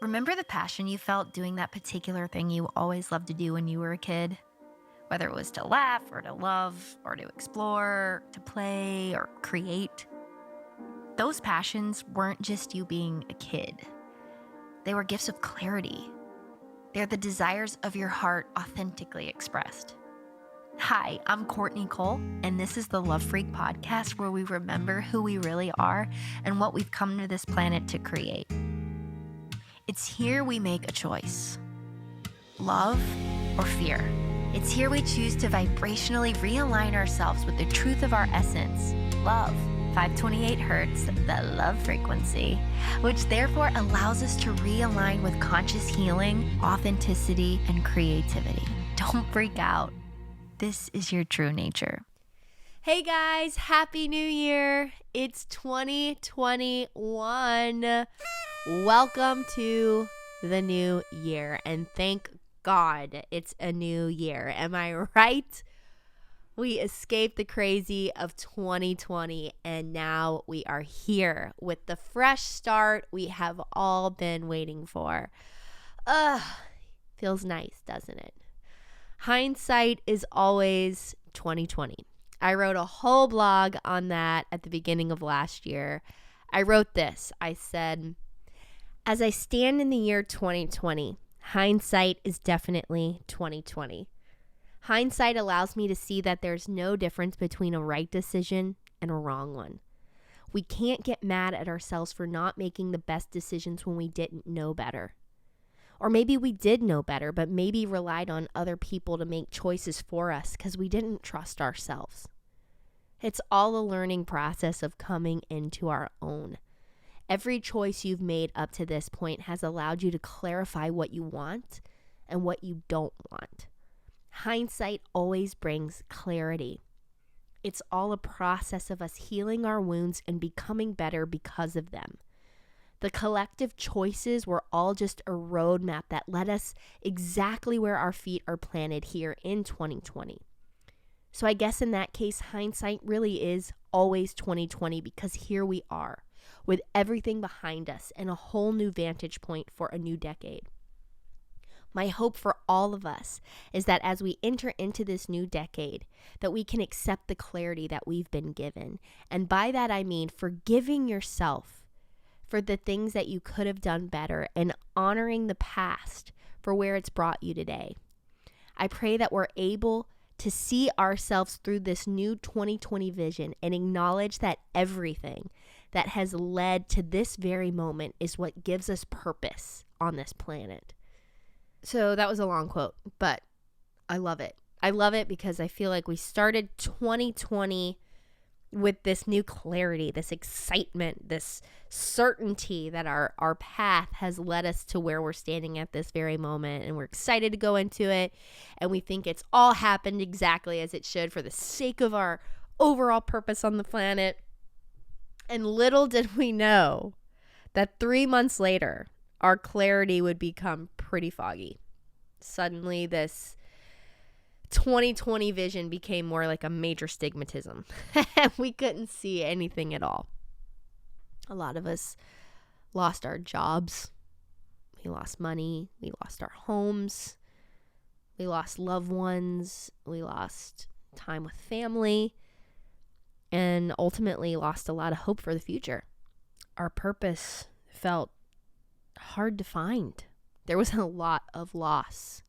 Remember the passion you felt doing that particular thing you always loved to do when you were a kid? Whether it was to laugh or to love or to explore, to play or create. Those passions weren't just you being a kid. They were gifts of clarity. They're the desires of your heart authentically expressed. Hi, I'm Courtney Cole, and this is the Love Freq podcast where we remember who we really are and what we've come to this planet to create. It's here we make a choice. Love or fear. It's here we choose to vibrationally realign ourselves with the truth of our essence, love, 528 hertz, the love frequency, which therefore allows us to realign with conscious healing, authenticity, and creativity. Don't freak out. This is your true nature. Hey guys, Happy New Year. It's 2021. Welcome to the new year, and thank God it's a new year. Am I right? We escaped the crazy of 2020, and now we are here with the fresh start we have all been waiting for. Feels nice, doesn't it? Hindsight is always 2020. I wrote a whole blog on that at the beginning of last year. I wrote this. I said, as I stand in the year 2020, hindsight is definitely 2020. Hindsight allows me to see that there's no difference between a right decision and a wrong one. We can't get mad at ourselves for not making the best decisions when we didn't know better. Or maybe we did know better, but maybe relied on other people to make choices for us because we didn't trust ourselves. It's all a learning process of coming into our own. Every choice you've made up to this point has allowed you to clarify what you want and what you don't want. Hindsight always brings clarity. It's all a process of us healing our wounds and becoming better because of them. The collective choices were all just a roadmap that led us exactly where our feet are planted here in 2020. So I guess in that case, hindsight really is always 2020 because here we are with everything behind us and a whole new vantage point for a new decade. My hope for all of us is that as we enter into this new decade, that we can accept the clarity that we've been given. And by that I mean forgiving yourself for the things that you could have done better and honoring the past for where it's brought you today. I pray that we're able to see ourselves through this new 2020 vision and acknowledge that everything that has led to this very moment is what gives us purpose on this planet. So that was a long quote, but I love it. I love it because I feel like we started 2020 with this new clarity, this excitement, this certainty that our path has led us to where we're standing at this very moment. And we're excited to go into it. And we think it's all happened exactly as it should for the sake of our overall purpose on the planet. And little did we know that 3 months later, our clarity would become pretty foggy. Suddenly, this 2020 vision became more like a major stigmatism. We couldn't see anything at all. A lot of us lost our jobs. We lost money. We lost our homes. We lost loved ones. We lost time with family. And ultimately lost a lot of hope for the future. Our purpose felt hard to find. There was a lot of loss.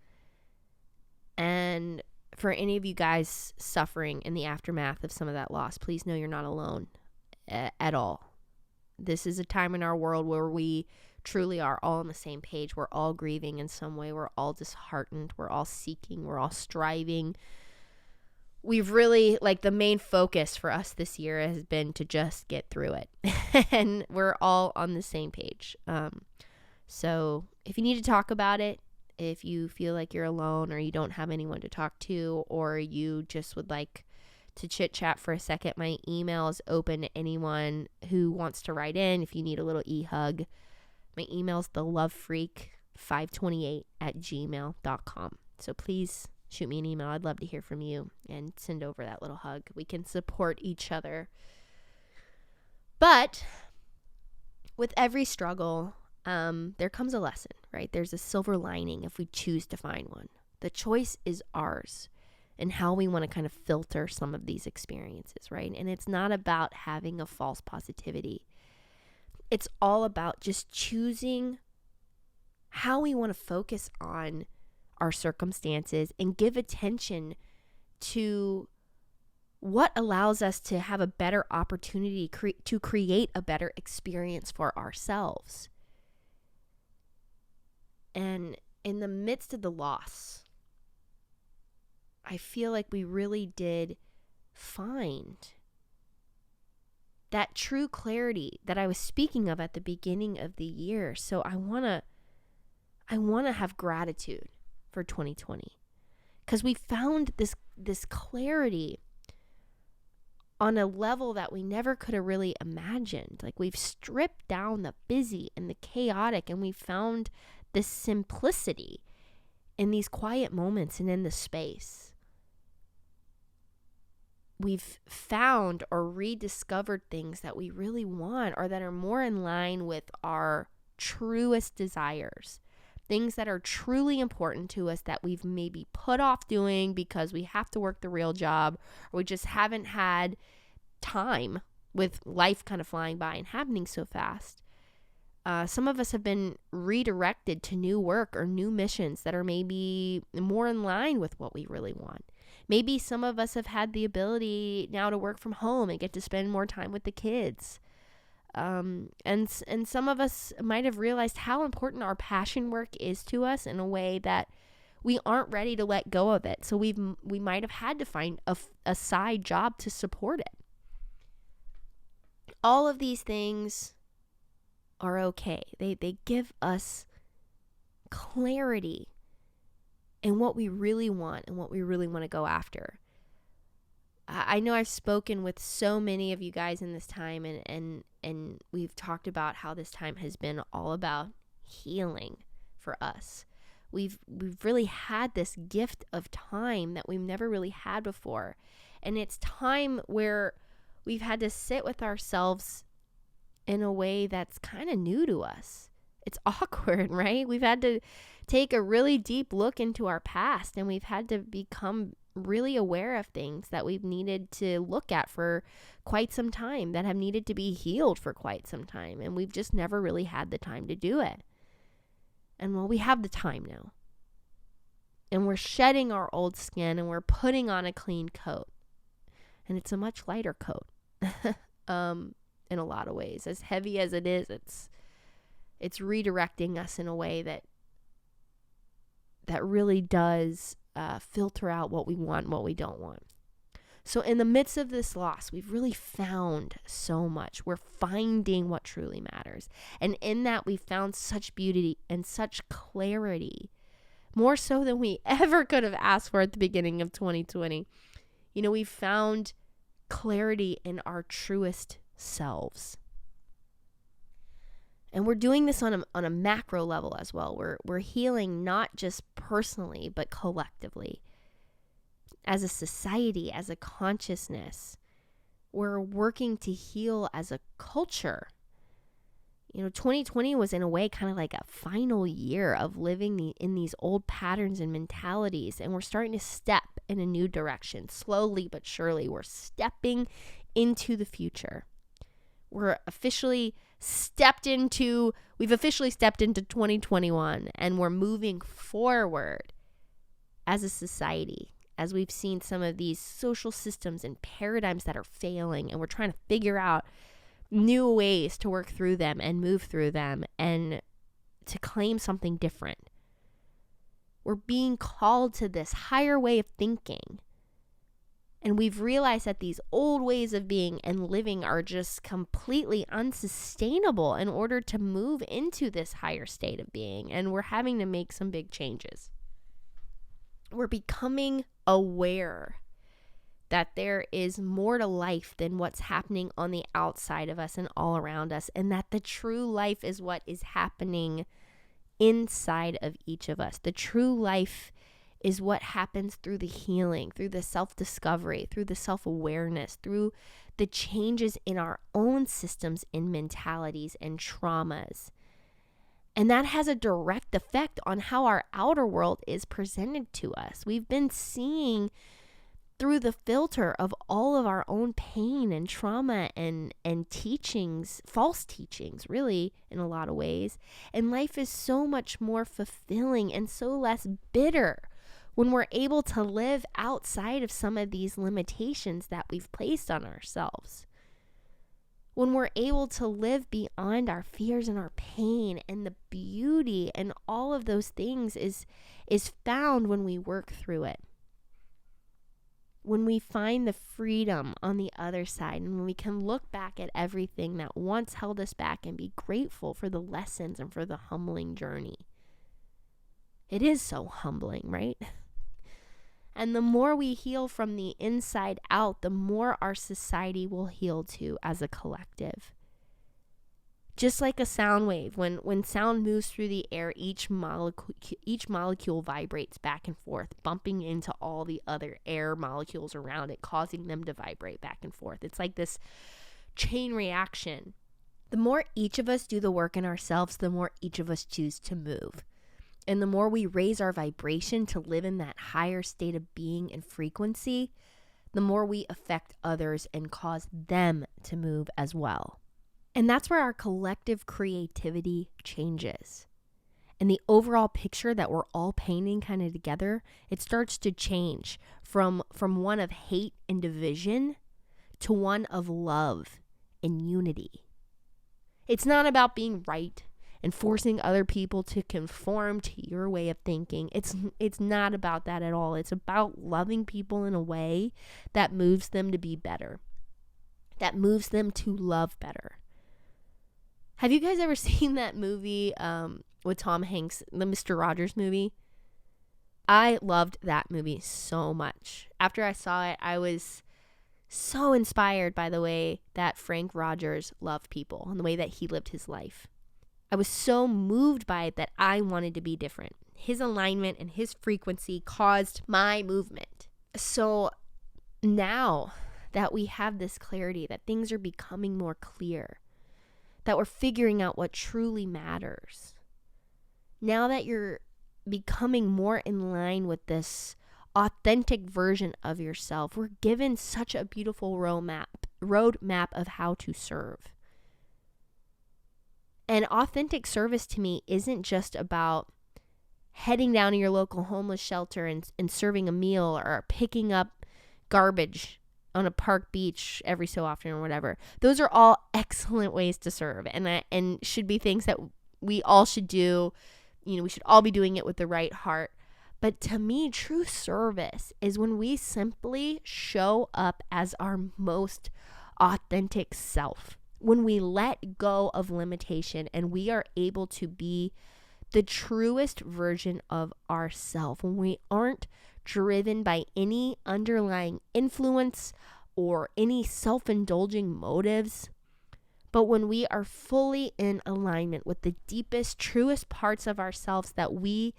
And for any of you guys suffering in the aftermath of some of that loss, please know you're not alone at all. This is a time in our world where we truly are all on the same page. We're all grieving in some way. We're all disheartened. We're all seeking. We're all striving. We've really, the main focus for us this year has been to just get through it. And we're all on the same page. So if you need to talk about it, if you feel like you're alone or you don't have anyone to talk to, or you just would like to chit chat for a second, my email is open to anyone who wants to write in. If you need a little e-hug, my email is thelovefreak528@gmail.com. So please shoot me an email. I'd love to hear from you and send over that little hug. We can support each other. But with every struggle, there comes a lesson, right? There's a silver lining if we choose to find one. The choice is ours and how we want to kind of filter some of these experiences, right? And it's not about having a false positivity. It's all about just choosing how we want to focus on our circumstances and give attention to what allows us to have a better opportunity to create a better experience for ourselves. And in the midst of the loss, I feel like we really did find that true clarity that I was speaking of at the beginning of the year. So I want to have gratitude for 2020 because we found this clarity on a level that we never could have really imagined. Like, we've stripped down the busy and the chaotic, and we found this simplicity in these quiet moments and in the space. We've found or rediscovered things that we really want or that are more in line with our truest desires. Things that are truly important to us that we've maybe put off doing because we have to work the real job, or we just haven't had time with life kind of flying by and happening so fast. Some of us have been redirected to new work or new missions that are maybe more in line with what we really want. Maybe some of us have had the ability now to work from home and get to spend more time with the kids. And some of us might have realized how important our passion work is to us in a way that we aren't ready to let go of it. So we might have had to find a side job to support it. All of these things are okay. They give us clarity in what we really want and what we really want to go after. I know I've spoken with so many of you guys in this time, and we've talked about how this time has been all about healing for us. We've really had this gift of time that we've never really had before. And it's time where we've had to sit with ourselves in a way that's kind of new to us. It's awkward, right? We've had to take a really deep look into our past, and we've had to become really aware of things that we've needed to look at for quite some time, that have needed to be healed for quite some time. And we've just never really had the time to do it. And well, we have the time now. And we're shedding our old skin and we're putting on a clean coat. And it's a much lighter coat in a lot of ways. As heavy as it is, it's redirecting us in a way that really does filter out what we want and what we don't want. So in the midst of this loss, we've really found so much. We're finding what truly matters. And in that, we found such beauty and such clarity, more so than we ever could have asked for at the beginning of 2020. You know, we found clarity in our truest selves. And we're doing this on a macro level as well. We're healing not just personally, but collectively. As a society, as a consciousness, we're working to heal as a culture. You know, 2020 was in a way kind of like a final year of living in these old patterns and mentalities. And we're starting to step in a new direction. Slowly but surely, we're stepping into the future. We've officially stepped into 2021, and we're moving forward as a society, as we've seen some of these social systems and paradigms that are failing, and we're trying to figure out new ways to work through them and move through them and to claim something different. We're being called to this higher way of thinking. And we've realized that these old ways of being and living are just completely unsustainable in order to move into this higher state of being. And we're having to make some big changes. We're becoming aware that there is more to life than what's happening on the outside of us and all around us. And that the true life is what is happening inside of each of us. The true life is what happens through the healing, through the self-discovery, through the self-awareness, through the changes in our own systems and mentalities and traumas. And that has a direct effect on how our outer world is presented to us. We've been seeing through the filter of all of our own pain and trauma and teachings, false teachings, really, in a lot of ways. And life is so much more fulfilling and so less bitter when we're able to live outside of some of these limitations that we've placed on ourselves. When we're able to live beyond our fears and our pain, and the beauty and all of those things is found when we work through it. When we find the freedom on the other side, and when we can look back at everything that once held us back and be grateful for the lessons and for the humbling journey. It is so humbling, right? And the more we heal from the inside out, the more our society will heal too as a collective. Just like a sound wave, when sound moves through the air, each molecule vibrates back and forth, bumping into all the other air molecules around it, causing them to vibrate back and forth. It's like this chain reaction. The more each of us do the work in ourselves, the more each of us choose to move. And the more we raise our vibration to live in that higher state of being and frequency, the more we affect others and cause them to move as well. And that's where our collective creativity changes. And the overall picture that we're all painting kind of together, it starts to change from one of hate and division to one of love and unity. It's not about being right and forcing other people to conform to your way of thinking. It's not about that at all. It's about loving people in a way that moves them to be better, that moves them to love better. Have you guys ever seen that movie with Tom Hanks, the Mr. Rogers movie? I loved that movie so much. After I saw it, I was so inspired by the way that Frank Rogers loved people and the way that he lived his life. I was so moved by it that I wanted to be different. His alignment and his frequency caused my movement. So now that we have this clarity, that things are becoming more clear, that we're figuring out what truly matters, now that you're becoming more in line with this authentic version of yourself, we're given such a beautiful roadmap of how to serve. And authentic service to me isn't just about heading down to your local homeless shelter and serving a meal or picking up garbage on a park beach every so often or whatever. Those are all excellent ways to serve and should be things that we all should do. You know, we should all be doing it with the right heart. But to me, true service is when we simply show up as our most authentic self. When we let go of limitation and we are able to be the truest version of ourselves, when we aren't driven by any underlying influence or any self-indulging motives, but when we are fully in alignment with the deepest, truest parts of ourselves, that we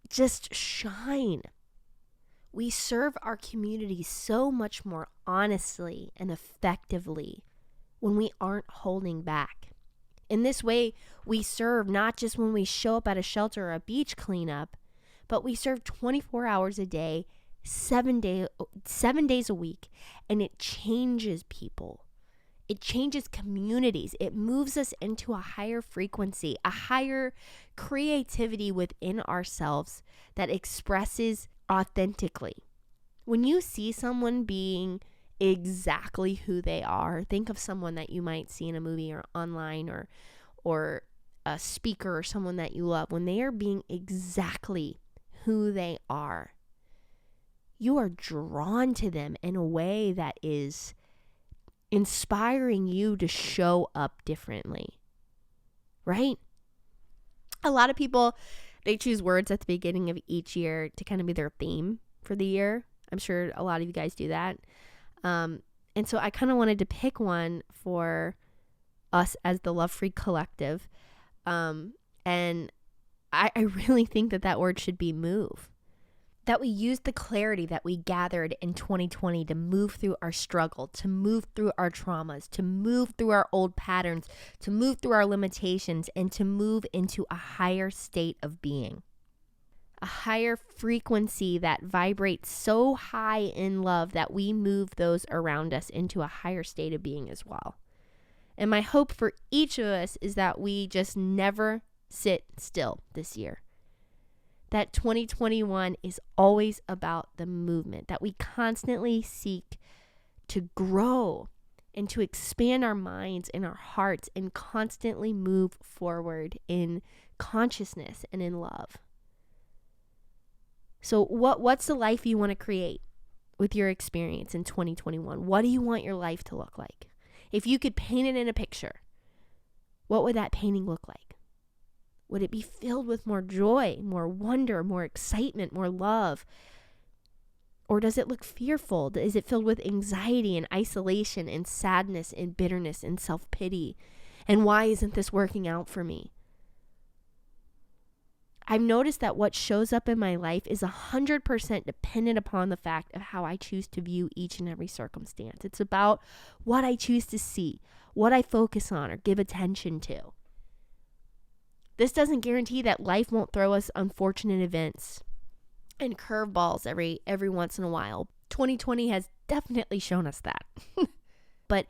just shine. We serve our community so much more honestly and effectively when we aren't holding back. In this way, we serve not just when we show up at a shelter or a beach cleanup, but we serve 24 hours a day, 7 days a week, and it changes people. It changes communities. It moves us into a higher frequency, a higher creativity within ourselves that expresses authentically. When you see someone being exactly who they are, think of someone that you might see in a movie or online or a speaker or someone that you love. When they are being exactly who they are, you are drawn to them in a way that is inspiring you to show up differently, right? A lot of people, they choose words at the beginning of each year to kind of be their theme for the year. I'm sure a lot of you guys do that. And so I kind of wanted to pick one for us as the Love Freq Collective. And I really think that word should be move. that we use the clarity that we gathered in 2020 to move through our struggle, to move through our traumas, to move through our old patterns, to move through our limitations, and to move into a higher state of being. A higher frequency that vibrates so high in love that we move those around us into a higher state of being as well. And my hope for each of us is that we just never sit still this year. That 2021 is always about the movement, that we constantly seek to grow and to expand our minds and our hearts and constantly move forward in consciousness and in love. So what's the life you want to create with your experience in 2021? What do you want your life to look like? If you could paint it in a picture, what would that painting look like? Would it be filled with more joy, more wonder, more excitement, more love? Or does it look fearful? Is it filled with anxiety and isolation and sadness and bitterness and self-pity? And why isn't this working out for me? I've noticed that what shows up in my life is 100% dependent upon the fact of how I choose to view each and every circumstance. It's about what I choose to see, what I focus on or give attention to. This doesn't guarantee that life won't throw us unfortunate events and curveballs every once in a while. 2020 has definitely shown us that. But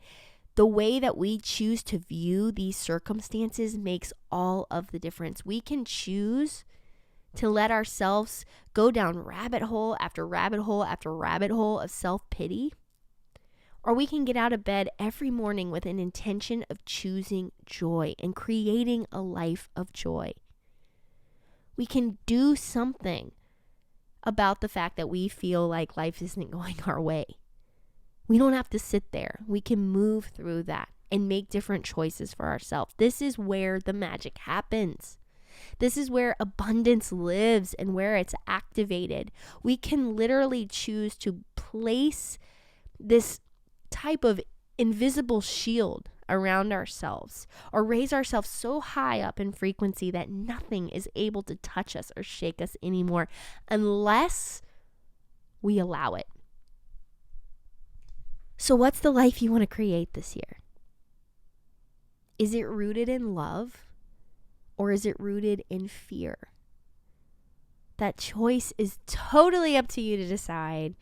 the way that we choose to view these circumstances makes all of the difference. We can choose to let ourselves go down rabbit hole after rabbit hole after rabbit hole of self-pity, or we can get out of bed every morning with an intention of choosing joy and creating a life of joy. We can do something about the fact that we feel like life isn't going our way. We don't have to sit there. We can move through that and make different choices for ourselves. This is where the magic happens. This is where abundance lives and where it's activated. We can literally choose to place this type of invisible shield around ourselves or raise ourselves so high up in frequency that nothing is able to touch us or shake us anymore unless we allow it. So what's the life you want to create this year? Is it rooted in love or is it rooted in fear? That choice is totally up to you to decide.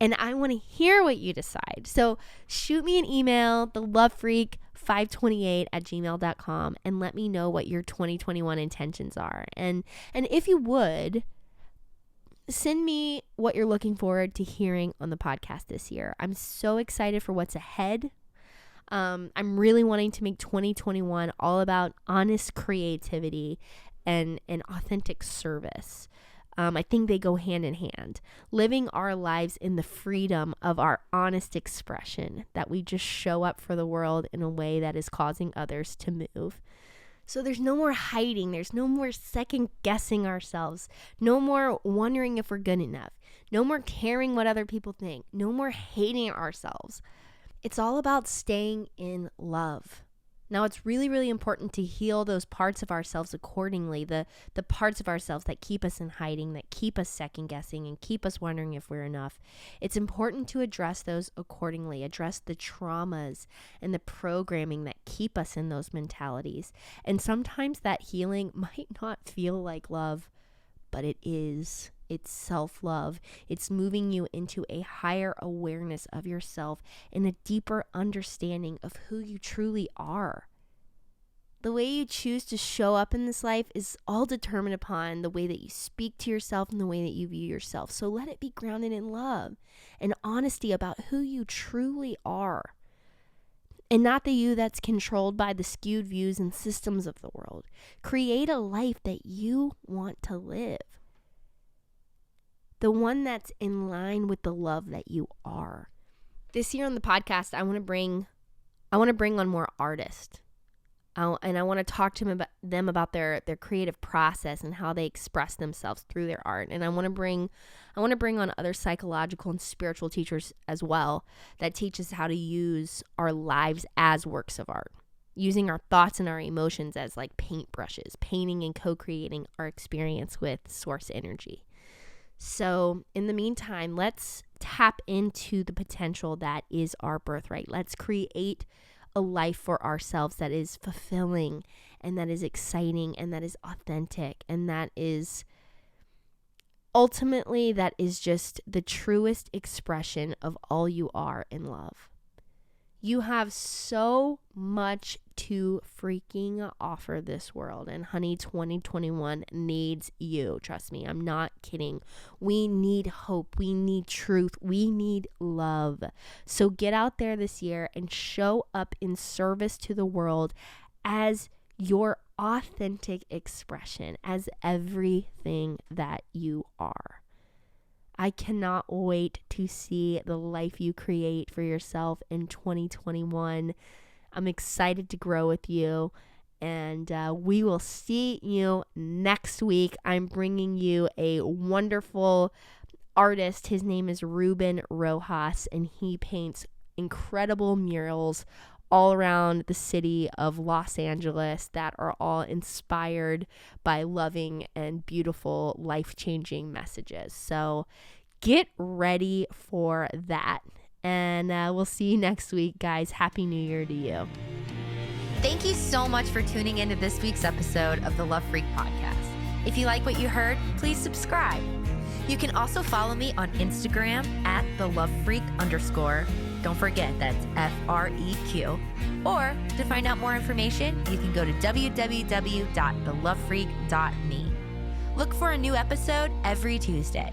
And I want to hear what you decide. So shoot me an email, thelovefreak528@gmail.com, and let me know what your 2021 intentions are. And if you would, send me what you're looking forward to hearing on the podcast this year. I'm so excited for what's ahead. I'm really wanting to make 2021 all about honest creativity and authentic service. I think they go hand in hand. Living our lives in the freedom of our honest expression, that we just show up for the world in a way that is causing others to move. So there's no more hiding. There's no more second guessing ourselves. No more wondering if we're good enough. No more caring what other people think. No more hating ourselves. It's all about staying in love. Now, it's really, really important to heal those parts of ourselves accordingly, the parts of ourselves that keep us in hiding, that keep us second guessing and keep us wondering if we're enough. It's important to address those accordingly, address the traumas and the programming that keep us in those mentalities. And sometimes that healing might not feel like love, but it is. It's self-love. It's moving you into a higher awareness of yourself and a deeper understanding of who you truly are. The way you choose to show up in this life is all determined upon the way that you speak to yourself and the way that you view yourself. So let it be grounded in love and honesty about who you truly are, and not the you that's controlled by the skewed views and systems of the world. Create a life that you want to live. The one that's in line with the love that you are. This year on the podcast, I want to bring on more artists. And I want to talk to them about their creative process and how they express themselves through their art. And I want to bring on other psychological and spiritual teachers as well that teach us how to use our lives as works of art, using our thoughts and our emotions as like paintbrushes, painting and co-creating our experience with source energy. So in the meantime, let's tap into the potential that is our birthright. Let's create a life for ourselves that is fulfilling and that is exciting and that is authentic and that is ultimately, that is just the truest expression of all you are in love. You have so much to freaking offer this world. And honey, 2021 needs you. Trust me, I'm not kidding. We need hope. We need truth. We need love. So get out there this year and show up in service to the world as your authentic expression, as everything that you are. I cannot wait to see the life you create for yourself in 2021. I'm excited to grow with you, and we will see you next week. I'm bringing you a wonderful artist. His name is Ruben Rojas, and he paints incredible murals all around the city of Los Angeles that are all inspired by loving and beautiful, life-changing messages. So get ready for that. And we'll see you next week, guys. Happy New Year to you. Thank you so much for tuning into this week's episode of the Love Freq podcast. If you like what you heard, please subscribe. You can also follow me on Instagram at thelovefreq_. Don't forget, that's FREQ. Or to find out more information, you can go to www.thelovefreq.me. Look for a new episode every Tuesday.